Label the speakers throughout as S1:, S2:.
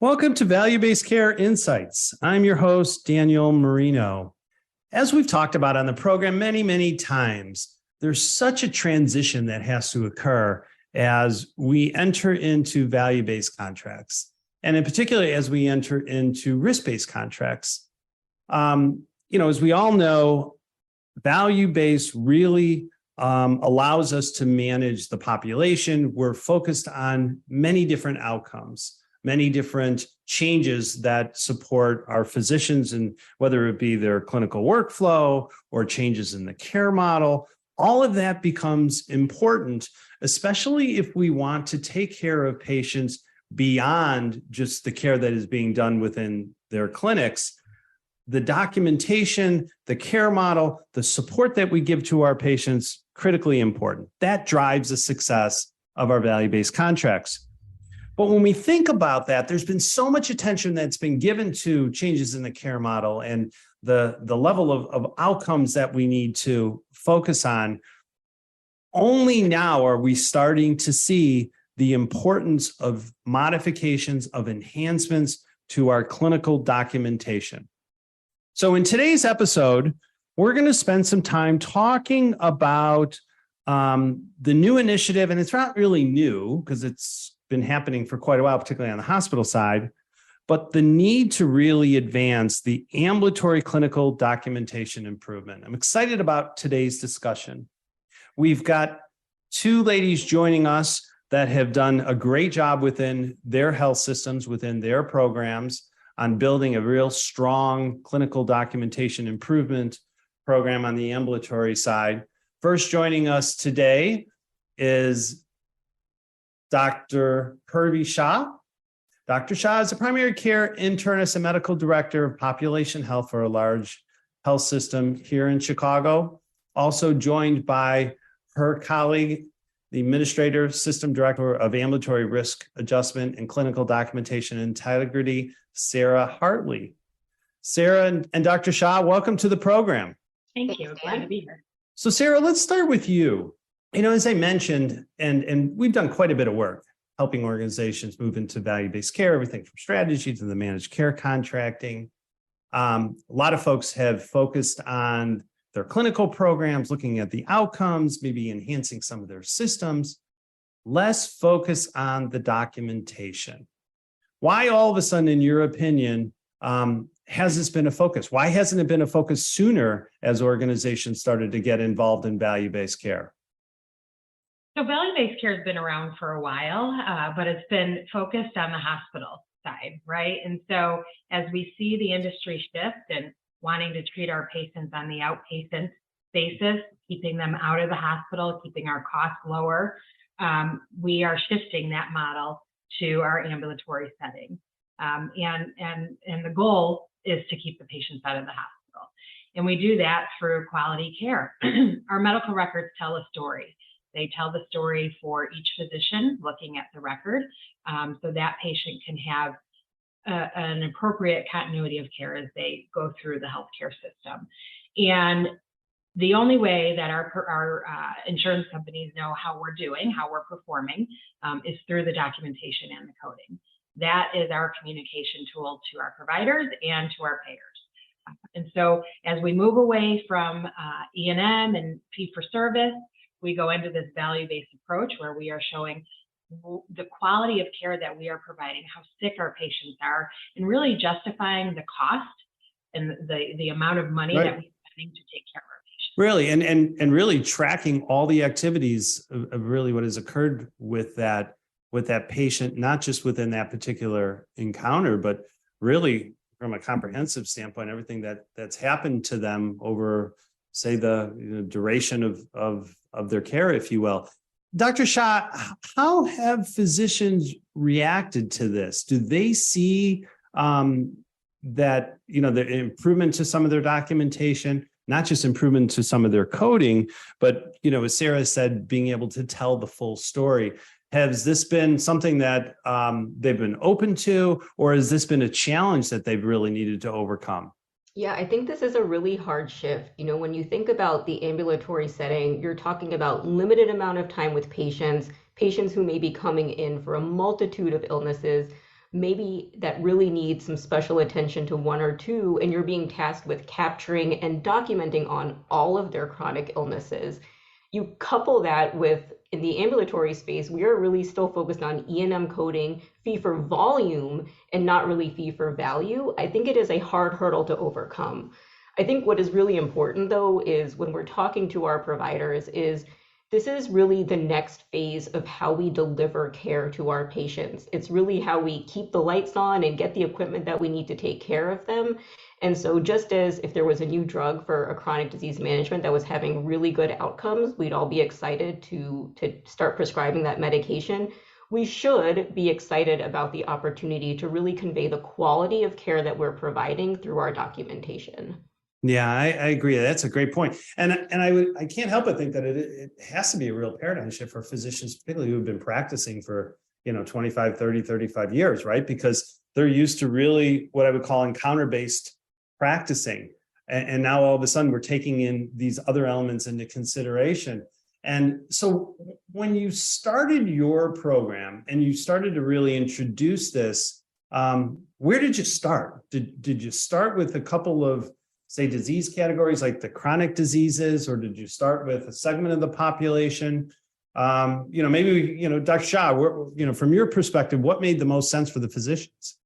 S1: Welcome to Value-Based Care Insights. I'm your host, Daniel Marino. As we've talked about on the program many times, there's such a transition that has to occur as we enter into value-based contracts, and in particular, as we enter into risk-based contracts. As we all know, value-based really allows us to manage the population. We're focused on many different outcomes, many different changes that support our physicians, and whether it be their clinical workflow or changes in the care model, all of that becomes important, especially if we want to take care of patients beyond just the care that is being done within their clinics. The documentation, the care model, the support that we give to our patients, critically important. That drives the success of our value-based contracts. But when we think about that, there's been so much attention that's been given to changes in the care model and the level of outcomes that we need to focus on. Only now are we starting to see the importance of modifications, of enhancements to our clinical documentation. So in today's episode, we're going to spend some time talking about the new initiative, and it's not really new because it's been happening for quite a while, particularly on the hospital side, but the need to really advance the ambulatory clinical documentation improvement. I'm excited about today's discussion. We've got two ladies joining us that have done a great job within their health systems, within their programs, on building a real strong clinical documentation improvement program on the ambulatory side. First joining us today is Dr. Purvi Shah. Dr. Shah is a primary care internist and medical director of population health for a large health system here in Chicago. Also joined by her colleague, the administrator, system director of ambulatory risk adjustment and clinical documentation integrity, Sarah Hartley. Sarah and Dr. Shah, welcome to the program.
S2: Thank you. Glad to be here.
S1: So Sarah, let's start with you. As I mentioned, and we've done quite a bit of work helping organizations move into value-based care, everything from strategy to the managed care contracting. A lot of folks have focused on their clinical programs, looking at the outcomes, maybe enhancing some of their systems, less focus on the documentation. Why all of a sudden, in your opinion, has this been a focus? Why hasn't it been a focus sooner as organizations started to get involved in value-based care?
S2: So value-based care has been around for a while, but it's been focused on the hospital side, right? And so as we see the industry shift and wanting to treat our patients on the outpatient basis, keeping them out of the hospital, keeping our costs lower, we are shifting that model to our ambulatory setting. And the goal is to keep the patients out of the hospital. And we do that through quality care. Our medical records tell a story. They tell the story for each physician looking at the record, so that patient can have an appropriate continuity of care as they go through the healthcare system. And the only way that our insurance companies know how we're doing, how we're performing, is through the documentation and the coding. That is our communication tool to our providers and to our payers. And so as we move away from E&M and fee-for-service, we go into this value-based approach where we are showing the quality of care that we are providing, how sick our patients are, and really justifying the cost and the amount of money that we're spending to take care of our patients.
S1: Really, and really tracking all the activities of really what has occurred with that patient, not just within that particular encounter, but really from a comprehensive standpoint, everything that's happened to them over, say, the duration of their care, if you will. Dr. Shah, how have physicians reacted to this? Do they see that, the improvement to some of their documentation, not just improvement to some of their coding, but, as Sarah said, being able to tell the full story? Has this been something that they've been open to, or has this been a challenge that they've really needed to overcome?
S3: Yeah, I think this is a really hard shift. When you think about the ambulatory setting, you're talking about limited amount of time with patients who may be coming in for a multitude of illnesses, maybe that really needs some special attention to one or two, and you're being tasked with capturing and documenting on all of their chronic illnesses. You couple that with, in the ambulatory space, we are really still focused on E&M coding, fee for volume, and not really fee for value. I think it is a hard hurdle to overcome. I think what is really important, though, is when we're talking to our providers is this is really the next phase of how we deliver care to our patients. It's really how we keep the lights on and get the equipment that we need to take care of them. And so just as if there was a new drug for a chronic disease management that was having really good outcomes, we'd all be excited to start prescribing that medication. We should be excited about the opportunity to really convey the quality of care that we're providing through our documentation.
S1: Yeah, I agree. That's a great point. And I can't help but think that it has to be a real paradigm shift for physicians, particularly who have been practicing for, 25, 30, 35 years, right? Because they're used to really what I would call encounter-based practicing. And now all of a sudden we're taking in these other elements into consideration. And so when you started your program and you started to really introduce this, where did you start? Did you start with a couple of, say, disease categories like the chronic diseases, or did you start with a segment of the population? Maybe, Dr. Shah, from your perspective, what made the most sense for the physicians?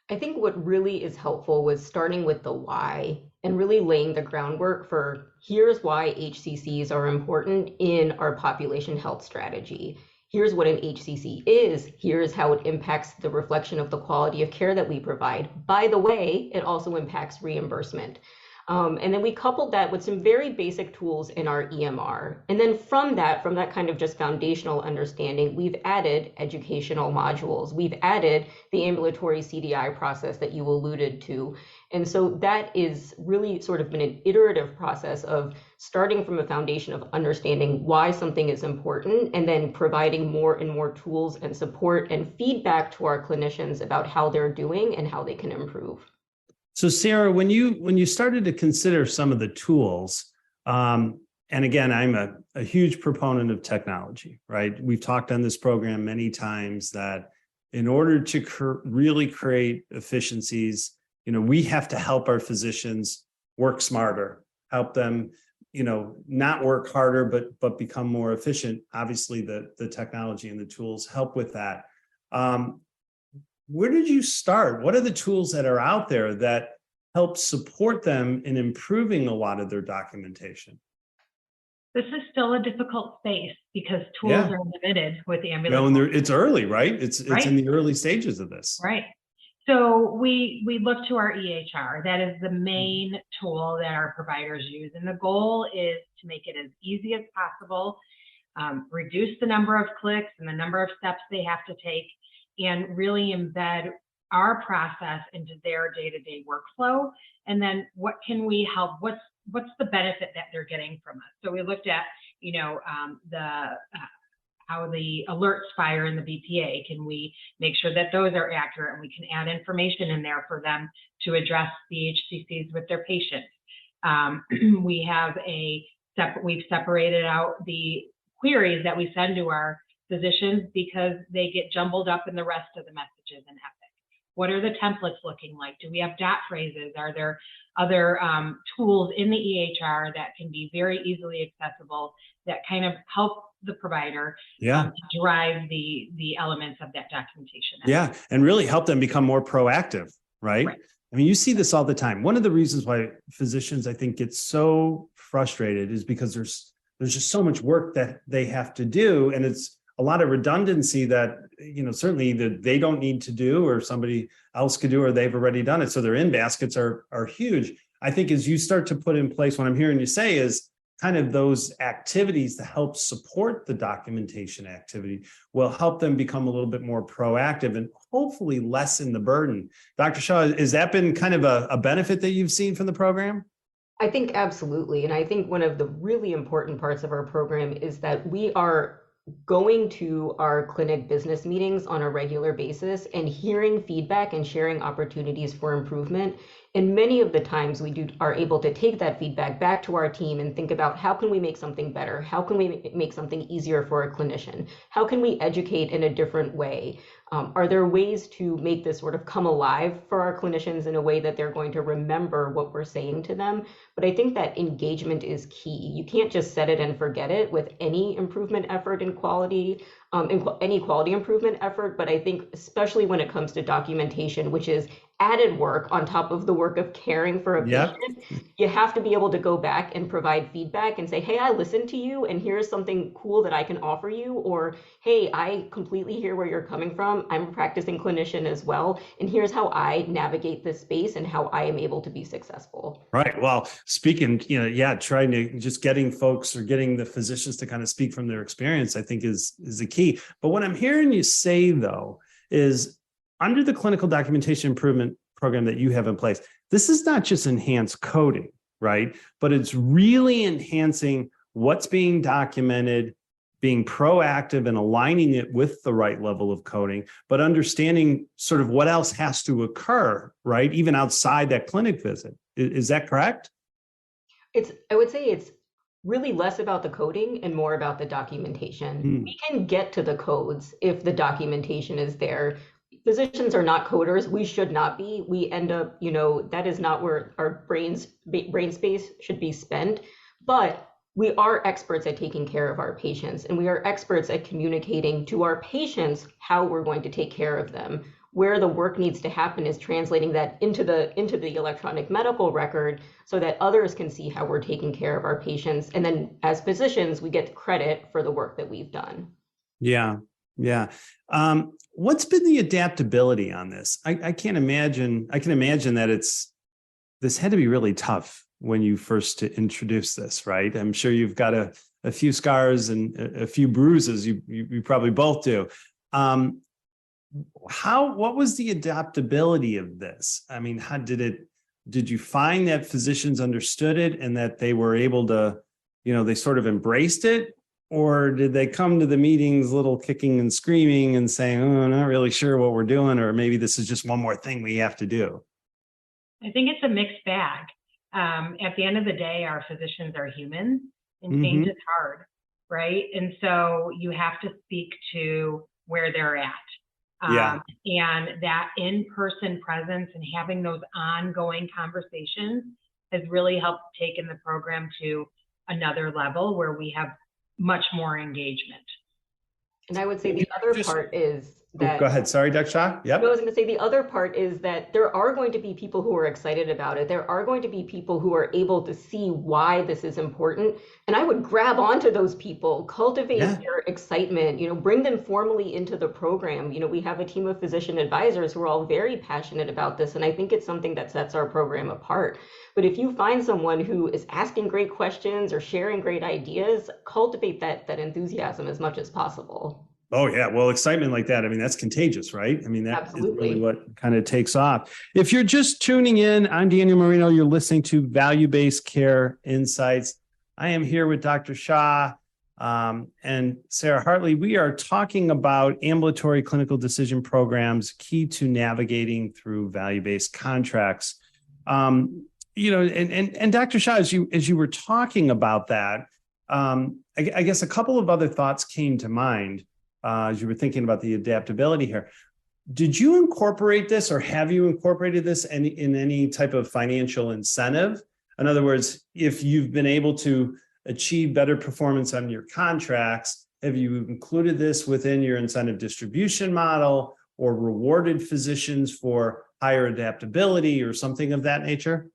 S3: I think what really is helpful was starting with the why and really laying the groundwork for here's why HCCs are important in our population health strategy. Here's what an HCC is. Here's how it impacts the reflection of the quality of care that we provide. By the way, it also impacts reimbursement. And then we coupled that with some very basic tools in our EMR. And then from that kind of just foundational understanding, we've added educational modules. We've added the ambulatory CDI process that you alluded to. And so that is really sort of been an iterative process of starting from a foundation of understanding why something is important, and then providing more and more tools and support and feedback to our clinicians about how they're doing and how they can improve.
S1: So Sarah, when you started to consider some of the tools, and again, I'm a huge proponent of technology, right? We've talked on this program many times that in order to really create efficiencies, we have to help our physicians work smarter, help them, not work harder, but become more efficient. Obviously, the technology and the tools help with that. Where did you start? What are the tools that are out there that help support them in improving a lot of their documentation?
S2: This is still a difficult space because tools are limited with the ambulatory.
S1: And it's early, right? It's
S2: right.
S1: In the early stages of this.
S2: Right. So we look to our EHR. That is the main tool that our providers use. And the goal is to make it as easy as possible, reduce the number of clicks and the number of steps they have to take, and really embed our process into their day-to-day workflow. And then what can we help? What's the benefit that they're getting from us? So we looked at, how the alerts fire in the BPA. Can we make sure that those are accurate, and we can add information in there for them to address the HCCs with their patients? We've separated out the queries that we send to our physicians because they get jumbled up in the rest of the messages in Epic. What are the templates looking like? Do we have dot phrases? Are there other tools in the EHR that can be very easily accessible that kind of help the provider drive the elements of that documentation?
S1: Yeah, and really help them become more proactive, right? I mean, you see this all the time. One of the reasons why physicians, I think, get so frustrated is because there's just so much work that they have to do, and it's a lot of redundancy that, certainly either they don't need to do or somebody else could do, or they've already done it. So their in baskets are huge. I think as you start to put in place, what I'm hearing you say is kind of those activities to help support the documentation activity will help them become a little bit more proactive and hopefully lessen the burden. Dr. Shah, has that been kind of a benefit that you've seen from the program?
S3: I think absolutely. And I think one of the really important parts of our program is that we are going to our clinic business meetings on a regular basis and hearing feedback and sharing opportunities for improvement And many of the times are able to take that feedback back to our team and think about how can we make something better? How can we make something easier for a clinician? How can we educate in a different way? Are there ways to make this sort of come alive for our clinicians in a way that they're going to remember what we're saying to them? But I think that engagement is key. You can't just set it and forget it with any improvement effort in quality, any quality improvement effort. But I think especially when it comes to documentation, which is added work on top of the work of caring for a
S1: Yep.
S3: patient, you have to be able to go back and provide feedback and say, hey, I listened to you and here's something cool that I can offer you. Or, hey, I completely hear where you're coming from. I'm a practicing clinician as well. And here's how I navigate this space and how I am able to be successful.
S1: Right. Well, speaking, trying to just getting folks or getting the physicians to kind of speak from their experience, I think is the key. But what I'm hearing you say, though, is under the clinical documentation improvement program that you have in place, this is not just enhanced coding, right? But it's really enhancing what's being documented, being proactive and aligning it with the right level of coding, but understanding sort of what else has to occur, right? Even outside that clinic visit. Is that correct?
S3: I would say it's really less about the coding and more about the documentation. We can get to the codes if the documentation is there. Physicians are not coders. We should not be. We end up, that is not where our brain space should be spent. But we are experts at taking care of our patients, and we are experts at communicating to our patients how we're going to take care of them. Where the work needs to happen is translating that into the electronic medical record so that others can see how we're taking care of our patients. And then as physicians, we get credit for the work that we've done.
S1: Yeah. Yeah. What's been the adaptability on this? I can imagine that this had to be really tough when you first introduced this, right? I'm sure you've got a few scars and a few bruises. You probably both do. What was the adaptability of this? I mean, did you find that physicians understood it and that they were able to, they sort of embraced it? Or did they come to the meetings a little kicking and screaming and saying, oh, I'm not really sure what we're doing, or maybe this is just one more thing we have to do?
S2: I think it's a mixed bag. At the end of the day, our physicians are humans and change is hard, right? And so you have to speak to where they're at. And that in-person presence and having those ongoing conversations has really helped taken the program to another level where we have much more engagement.
S3: And I would say the other part is that...
S1: Go ahead. Sorry, Dr. Shah. Yep.
S3: I was going to say the other part is that there are going to be people who are excited about it. There are going to be people who are able to see why this is important. And I would grab onto those people, cultivate their excitement, bring them formally into the program. We have a team of physician advisors who are all very passionate about this. And I think it's something that sets our program apart. But if you find someone who is asking great questions or sharing great ideas, cultivate that enthusiasm as much as possible.
S1: Oh, yeah. Well, excitement like that, I mean, that's contagious, right? I mean, that is really what kind of takes off. If you're just tuning in, I'm Daniel Marino. You're listening to Value-Based Care Insights. I am here with Dr. Shah and Sarah Hartley. We are talking about ambulatory clinical decision programs, key to navigating through value-based contracts. And Dr. Shah, as you were talking about that, I guess a couple of other thoughts came to mind. As you were thinking about the adaptability here. Did you incorporate this, or have you incorporated this in any type of financial incentive? In other words, if you've been able to achieve better performance on your contracts, have you included this within your incentive distribution model or rewarded physicians for higher adaptability or something of that nature?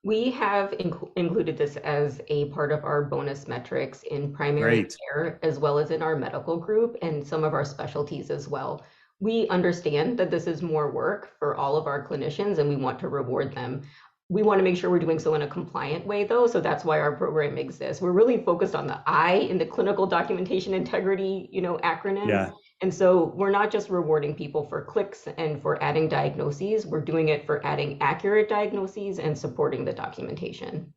S3: We have included this as a part of our bonus metrics in primary care, as well as in our medical group and some of our specialties as well. We understand that this is more work for all of our clinicians, and we want to reward them. We want to make sure we're doing so in a compliant way, though, so that's why our program exists. We're really focused on the I in the clinical documentation integrity, acronym.
S1: Yeah.
S3: And so we're not just rewarding people for clicks and for adding diagnoses, we're doing it for adding accurate diagnoses and supporting the documentation.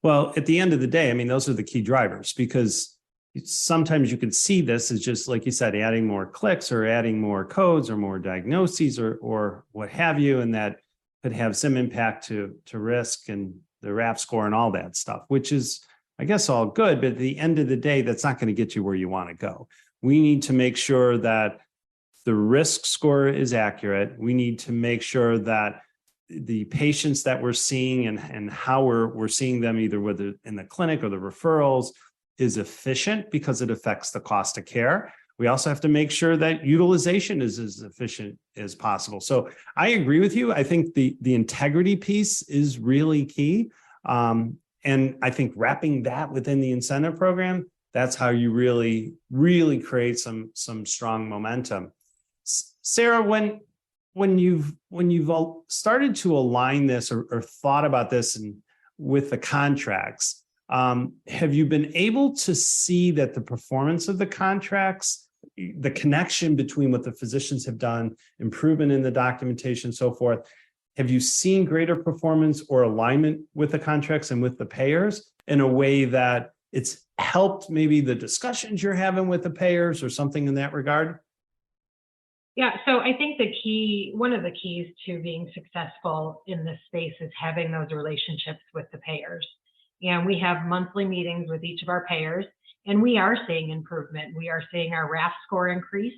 S1: Well, at the end of the day, I mean, those are the key drivers, because sometimes you could see this as just, like you said, adding more clicks or adding more codes or more diagnoses or what have you, and that could have some impact to risk and the RAF score and all that stuff, which is, I guess, all good. But at the end of the day, that's not going to get you where you want to go. We need to make sure that the risk score is accurate. We need to make sure that the patients that we're seeing and how we're seeing them, either whether in the clinic or the referrals, is efficient because it affects the cost of care. We also have to make sure that utilization is as efficient as possible. So I agree with you. I think the integrity piece is really key. And I think wrapping that within the incentive program, that's how you really, really create some strong momentum. Sarah, when you've all started to align this or thought about this and with the contracts, have you been able to see that the performance of the contracts, the connection between what the physicians have done, improvement in the documentation, so forth, have you seen greater performance or alignment with the contracts and with the payers in a way that it's helped maybe the discussions you're having with the payers or something in that regard?
S2: Yeah, so I think one of the keys to being successful in this space is having those relationships with the payers. And we have monthly meetings with each of our payers, and we are seeing improvement. We are seeing our RAF score increase.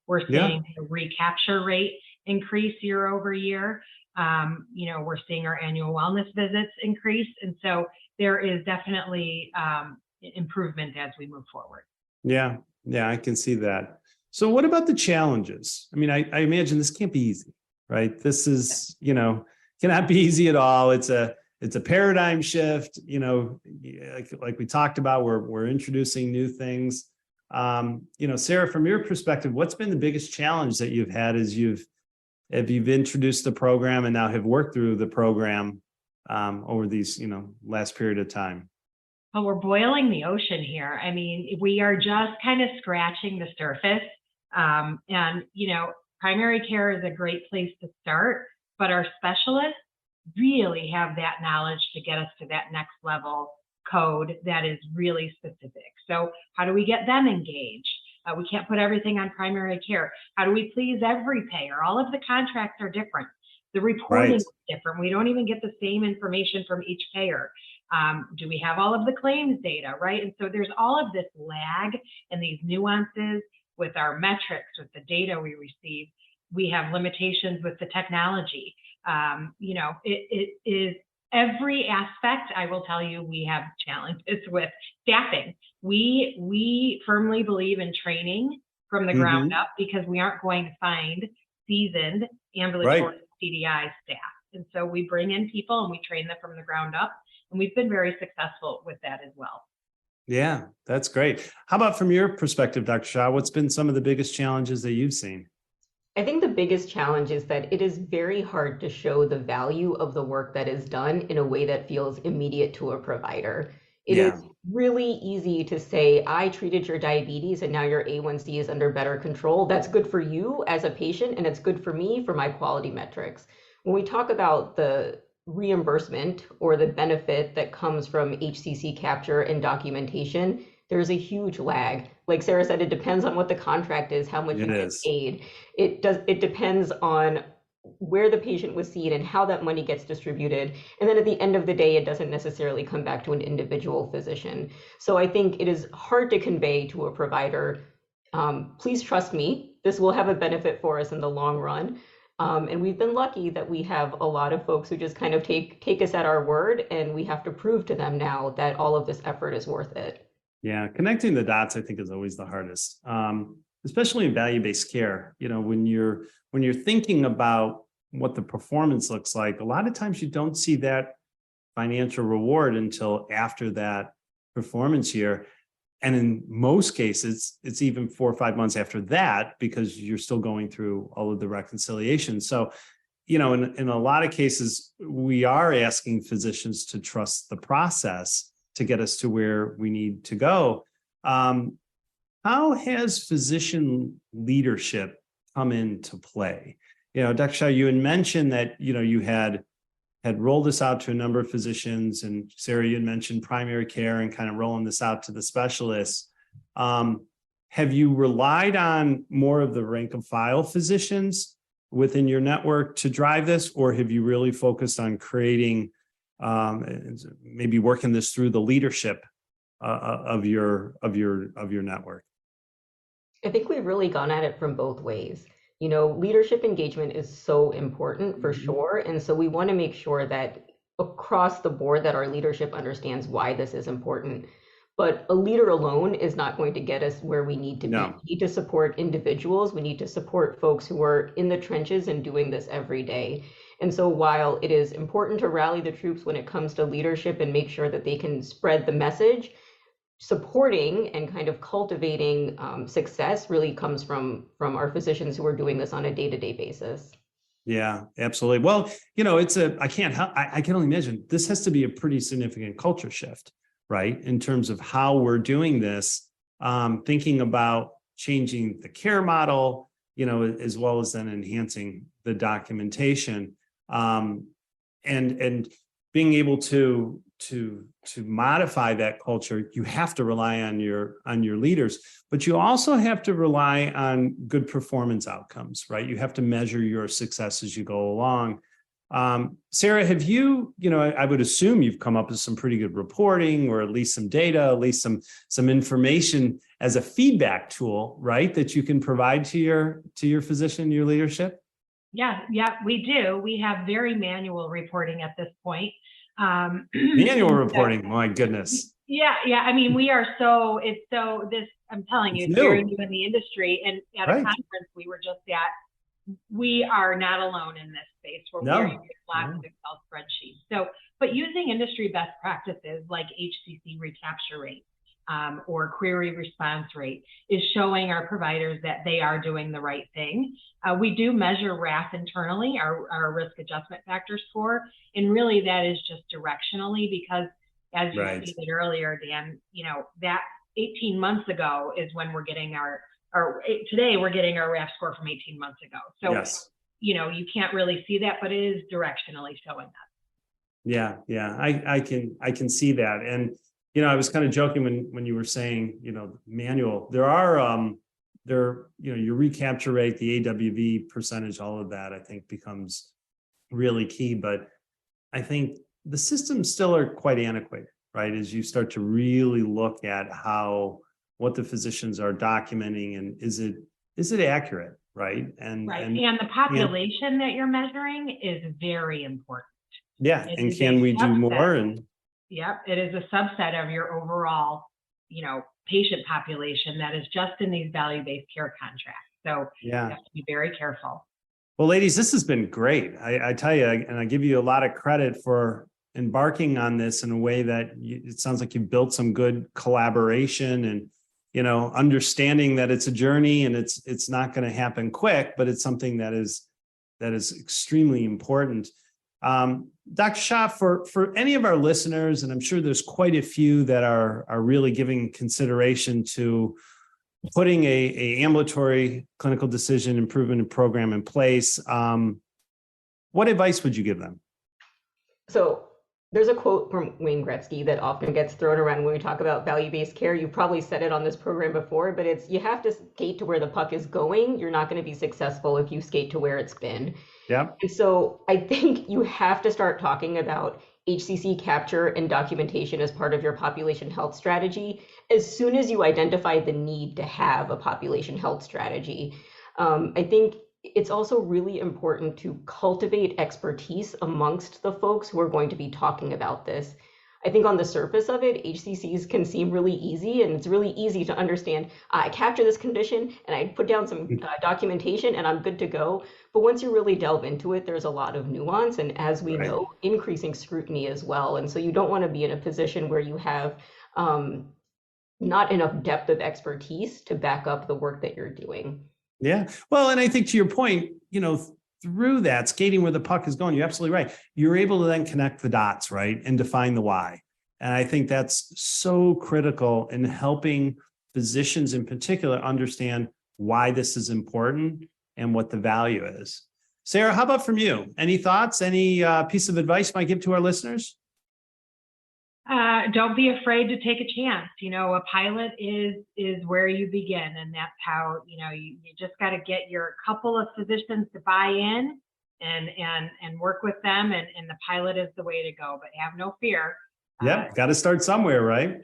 S2: We're seeing the recapture rate increase year over year. We're seeing our annual wellness visits increase. And so there is definitely improvement as we move forward. Yeah,
S1: I can see that. So what about the challenges? I mean, I imagine this can't be easy, right? This is, cannot be easy at all. It's a paradigm shift, like we talked about, we're introducing new things. Sarah, from your perspective, what's been the biggest challenge that you've had as you've introduced the program and now have worked through the program over these, last period of time?
S2: Well, we're boiling the ocean here. I mean, we are just kind of scratching the surface. Primary care is a great place to start, but our specialists really have that knowledge to get us to that next level code that is really specific. So how do we get them engaged? We can't put everything on primary care. How do we please every payer? All of the contracts are different. The reporting is different. We don't even get the same information from each payer. Do we have all of the claims data, right? And so there's all of this lag and these nuances with our metrics, with the data we receive. We have limitations with the technology. It is every aspect. I will tell you, we have challenges with staffing. We firmly believe in training from the ground up, because we aren't going to find seasoned ambulatory CDI staff. And so we bring in people and we train them from the ground up. And we've been very successful with that as well.
S1: Yeah, that's great. How about from your perspective, Dr. Shah, what's been some of the biggest challenges that you've seen?
S3: I think the biggest challenge is that it is very hard to show the value of the work that is done in a way that feels immediate to a provider. It is really easy to say, I treated your diabetes and now your A1C is under better control. That's good for you as a patient, and it's good for me for my quality metrics. When we talk about the reimbursement or the benefit that comes from HCC capture and documentation, there's a huge lag. Like Sarah said, it depends on what the contract is, how much you get paid. It depends on where the patient was seen and how that money gets distributed. And then at the end of the day, it doesn't necessarily come back to an individual physician. So I think it is hard to convey to a provider, please trust me, this will have a benefit for us in the long run. And we've been lucky that we have a lot of folks who just kind of take us at our word, and we have to prove to them now that all of this effort is worth it.
S1: Yeah, connecting the dots, I think, is always the hardest, especially in value-based care. When you're thinking about what the performance looks like, a lot of times you don't see that financial reward until after that performance year. And in most cases, it's even 4 or 5 months after that, because you're still going through all of the reconciliation. So, in a lot of cases, we are asking physicians to trust the process to get us to where we need to go. How has physician leadership come into play? Dr. Shah, you had mentioned that, you had rolled this out to a number of physicians, and Sarah, you had mentioned primary care and kind of rolling this out to the specialists. Have you relied on more of the rank and file physicians within your network to drive this, or have you really focused on creating, maybe working this through the leadership of your network?
S3: I think we've really gone at it from both ways. Leadership engagement is so important for sure. And so we want to make sure that across the board that our leadership understands why this is important. But a leader alone is not going to get us where we need to be. We need to support individuals. We need to support folks who are in the trenches and doing this every day. And so while it is important to rally the troops when it comes to leadership and make sure that they can spread the message, supporting and kind of cultivating success really comes from our physicians who are doing this on a day-to-day basis.
S1: Yeah, absolutely. Well, I can only imagine this has to be a pretty significant culture shift, right? In terms of how we're doing this, thinking about changing the care model, as well as then enhancing the documentation, and being able to modify that culture. You have to rely on your leaders, but you also have to rely on good performance outcomes, right? You have to measure your success as you go along. Sarah, have you, I would assume you've come up with some pretty good reporting, or at least some data, at least some information as a feedback tool, right? That you can provide to your physician, your leadership?
S2: Yeah, we do. We have very manual reporting at this point.
S1: Manual reporting, my goodness.
S2: Yeah. I mean, I'm telling you, it's very new in the industry. And at a conference we were just at, we are not alone in this space where we're using lots of Excel spreadsheets. So, but using industry best practices like HCC recapture rate or query response rate is showing our providers that they are doing the right thing. We do measure RAF internally, our risk adjustment factor score, and really that is just directionally, because as you stated earlier, Dan, that 18 months ago is when we're getting today we're getting our RAF score from 18 months ago. So, you can't really see that, but it is directionally showing that.
S1: Yeah. I can see that. And, I was kind of joking when you were saying, manual, there are, your recapture rate, the AWV percentage, all of that, I think becomes really key. But I think the systems still are quite antiquated, right? As you start to really look at what the physicians are documenting, and is it accurate, right? And
S2: the population that you're measuring is very important.
S1: Yeah, and can we do more?
S2: Yep, it is a subset of your overall, patient population that is just in these value-based care contracts. So you have to be very careful.
S1: Well, ladies, this has been great. I tell you, and I give you a lot of credit for embarking on this in a way that it sounds like you've built some good collaboration and, understanding that it's a journey and it's not going to happen quick, but it's something that is extremely important. Dr. Shah, for any of our listeners, and I'm sure there's quite a few that are really giving consideration to putting a ambulatory clinical decision improvement program in place, what advice would you give them?
S3: So there's a quote from Wayne Gretzky that often gets thrown around when we talk about value-based care. You've probably said it on this program before, but it's, you have to skate to where the puck is going. You're not going to be successful if you skate to where it's been.
S1: Yeah.
S3: And so I think you have to start talking about HCC capture and documentation as part of your population health strategy as soon as you identify the need to have a population health strategy. I think it's also really important to cultivate expertise amongst the folks who are going to be talking about this. I think on the surface of it, HCCs can seem really easy, and it's really easy to understand. I capture this condition and I put down some documentation and I'm good to go. But once you really delve into it, there's a lot of nuance, and as we know, increasing scrutiny as well. And so you don't want to be in a position where you have not enough depth of expertise to back up the work that you're doing.
S1: Yeah. Well, and I think to your point, through that skating where the puck is going, you're absolutely right. You're able to then connect the dots, right? And define the why. And I think that's so critical in helping physicians in particular understand why this is important and what the value is. Sarah, how about from you? Any thoughts, any piece of advice you might give to our listeners?
S2: Don't be afraid to take a chance. A pilot is where you begin, and that's how you just got to get your couple of physicians to buy in and work with them, and the pilot is the way to go. But have no fear.
S1: Yep, got to start somewhere, right?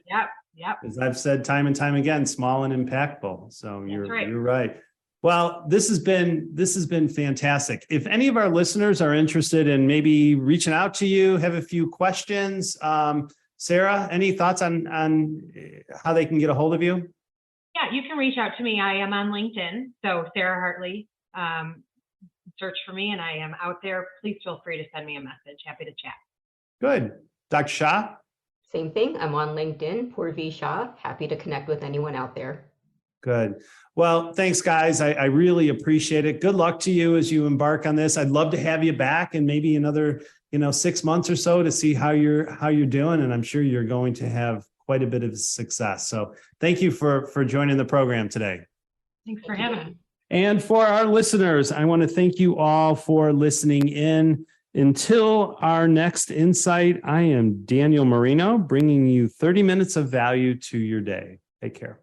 S2: Yep.
S1: As I've said time and time again, small and impactful. So you're right. Well, this has been fantastic. If any of our listeners are interested in maybe reaching out to you, have a few questions, Sarah, any thoughts on how they can get a hold of you?
S2: Yeah, you can reach out to me. I am on LinkedIn, so Sarah Hartley. Search for me, and I am out there. Please feel free to send me a message. Happy to chat.
S1: Good. Dr. Shah?
S3: Same thing. I'm on LinkedIn, Purvi Shah. Happy to connect with anyone out there.
S1: Good. Well, thanks, guys. I really appreciate it. Good luck to you as you embark on this. I'd love to have you back in maybe another 6 months or so to see how you're doing. And I'm sure you're going to have quite a bit of success. So thank you for joining the program today.
S2: Thanks for having me.
S1: And for our listeners, I want to thank you all for listening in. Until our next insight, I am Daniel Marino, bringing you 30 minutes of value to your day. Take care.